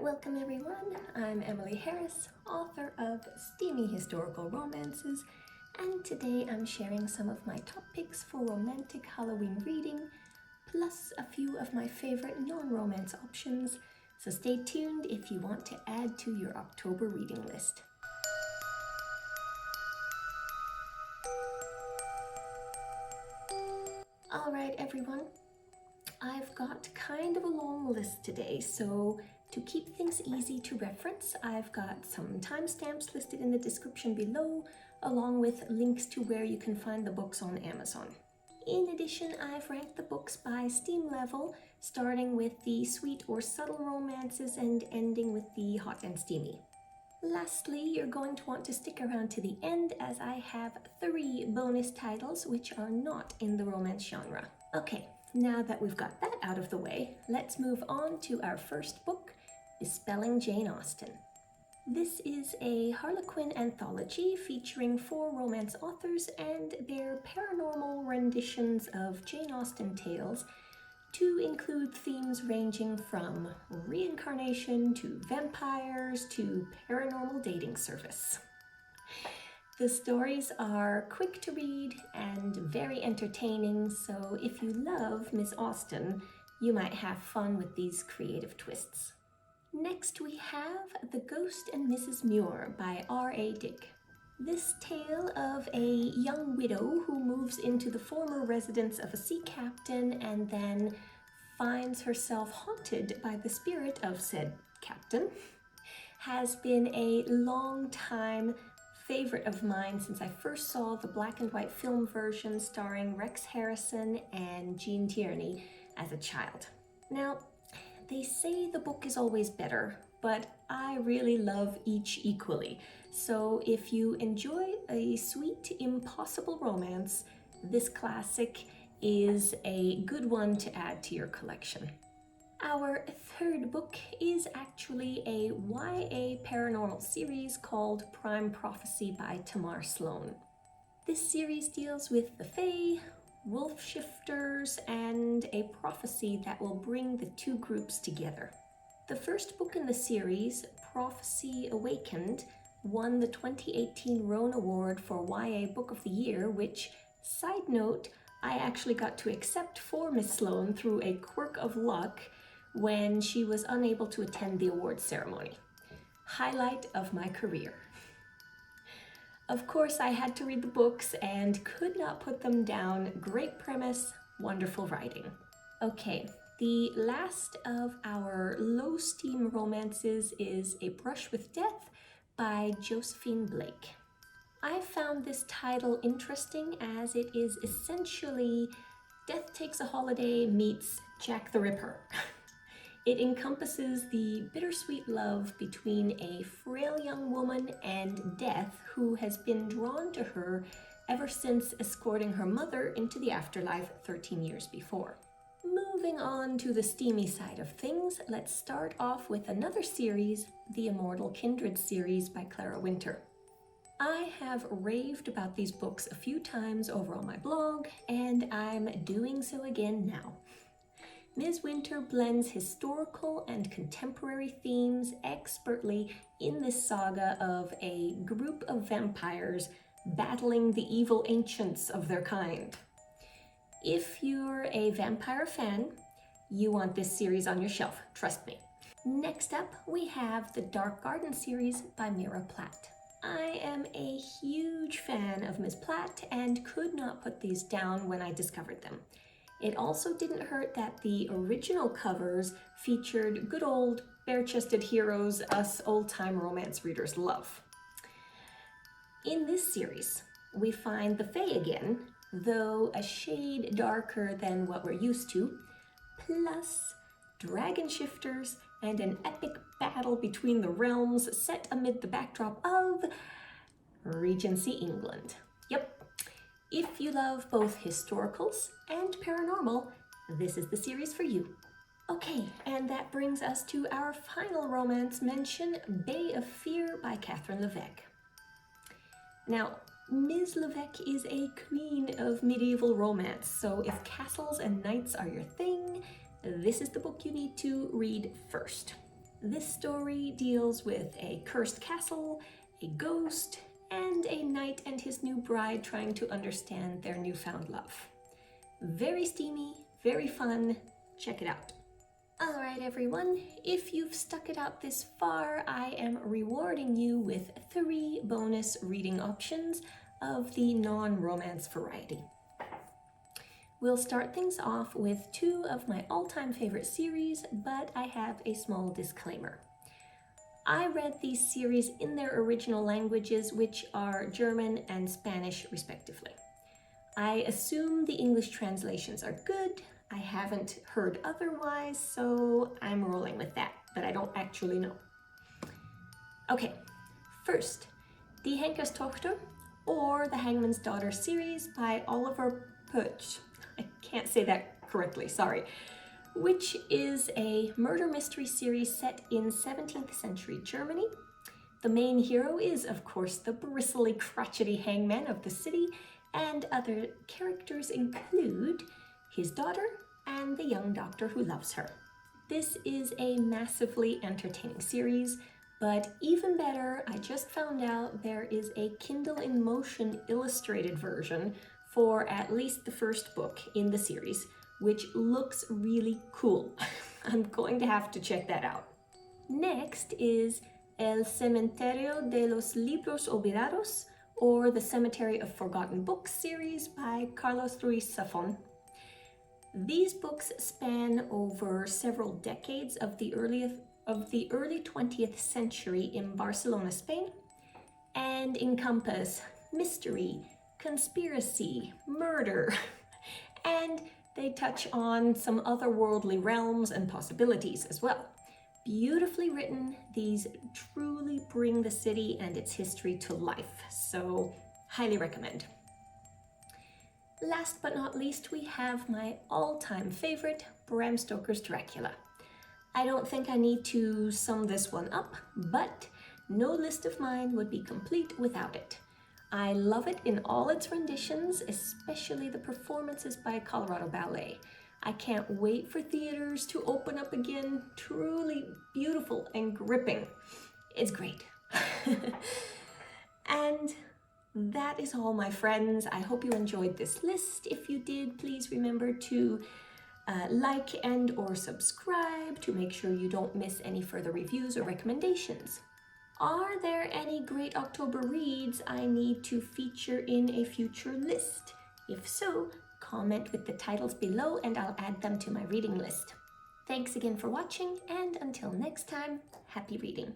Welcome everyone, I'm Emily Harris, author of STEAMY Historical Romances, and today I'm sharing some of my top picks for romantic Halloween reading, plus a few of my favorite non-romance options, so stay tuned if you want to add to your October reading list. Alright everyone, I've got kind of a long list today, so to keep things easy to reference, I've got some timestamps listed in the description below, along with links to where you can find the books on Amazon. In addition, I've ranked the books by steam level, starting with the sweet or subtle romances and ending with the hot and steamy. Lastly, you're going to want to stick around to the end as I have 3 bonus titles which are not in the romance genre. Okay, now that we've got that out of the way, let's move on to our first book, Bespelling Jane Austen. This is a Harlequin anthology featuring 4 romance authors and their paranormal renditions of Jane Austen tales, to include themes ranging from reincarnation to vampires to paranormal dating service. The stories are quick to read and very entertaining, so if you love Miss Austen, you might have fun with these creative twists. Next we have The Ghost and Mrs. Muir by R.A. Dick. This tale of a young widow who moves into the former residence of a sea captain and then finds herself haunted by the spirit of said captain has been a long time favorite of mine since I first saw the black and white film version starring Rex Harrison and Gene Tierney as a child. Now, they say the book is always better, but I really love each equally. So if you enjoy a sweet, impossible romance, this classic is a good one to add to your collection. Our third book is actually a YA paranormal series called Prophecy by Tamar Sloan. This series deals with the Fae, wolf shifters, and a prophecy that will bring the 2 groups together. The first book in the series, Prophecy Awakened, won the 2018 Roan Award for YA Book of the Year, which, side note, I actually got to accept for Miss Sloan through a quirk of luck when she was unable to attend the awards ceremony. Highlight of my career. Of course, I had to read the books and could not put them down. Great premise, wonderful writing. Okay, the last of our low steam romances is A Brush with Death by Josephine Blake. I found this title interesting as it is essentially Death Takes a Holiday meets Jack the Ripper. It encompasses the bittersweet love between a frail young woman and Death, who has been drawn to her ever since escorting her mother into the afterlife 13 years before. Moving on to the steamy side of things, let's start off with another series, the Immortal Kindred series by Clara Winter. I have raved about these books a few times over on my blog, and I'm doing so again now. Ms. Winter blends historical and contemporary themes expertly in this saga of a group of vampires battling the evil ancients of their kind. If you're a vampire fan, you want this series on your shelf, trust me. Next up, we have the Dark Garden series by Mira Platt. I am a huge fan of Ms. Platt and could not put these down when I discovered them. It also didn't hurt that the original covers featured good old bare-chested heroes us old-time romance readers love. In this series, we find the Fae again, though a shade darker than what we're used to, plus dragon shifters and an epic battle between the realms set amid the backdrop of Regency England. Yep. If you love both historicals and paranormal, this is the series for you. Okay, and that brings us to our final romance mention, Bay of Fear by Catherine Levesque. Now, Ms. Levesque is a queen of medieval romance, so if castles and knights are your thing, this is the book you need to read first. This story deals with a cursed castle, a ghost, and a knight and his new bride trying to understand their newfound love. Very steamy, very fun. Check it out. Alright everyone, if you've stuck it out this far, I am rewarding you with 3 bonus reading options of the non-romance variety. We'll start things off with 2 of my all-time favorite series, but I have a small disclaimer. I read these series in their original languages, which are German and Spanish respectively. I assume the English translations are good. I haven't heard otherwise, so I'm rolling with that, but I don't actually know. Okay, first, Die Henkerstochter, or The Hangman's Daughter series by Oliver Putsch. I can't say that correctly, sorry. Which is a murder mystery series set in 17th century Germany. The main hero is, of course, the bristly, crotchety hangman of the city, and other characters include his daughter and the young doctor who loves her. This is a massively entertaining series, but even better, I just found out there is a Kindle in Motion illustrated version for at least the first book in the series, which looks really cool. I'm going to have to check that out. Next is El Cementerio de los Libros Olvidados, or The Cemetery of Forgotten Books series by Carlos Ruiz Zafón. These books span over several decades of the early 20th century in Barcelona, Spain, and encompass mystery, conspiracy, murder, and they touch on some otherworldly realms and possibilities as well. Beautifully written, these truly bring the city and its history to life, so highly recommend. Last but not least, we have my all-time favorite, Bram Stoker's Dracula. I don't think I need to sum this one up, but no list of mine would be complete without it. I love it in all its renditions, especially the performances by Colorado Ballet. I can't wait for theaters to open up again. Truly beautiful and gripping. It's great. And that is all, my friends. I hope you enjoyed this list. If you did, please remember to like and or subscribe to make sure you don't miss any further reviews or recommendations. Are there any great October reads I need to feature in a future list? If so, comment with the titles below and I'll add them to my reading list. Thanks again for watching, and until next time, happy reading.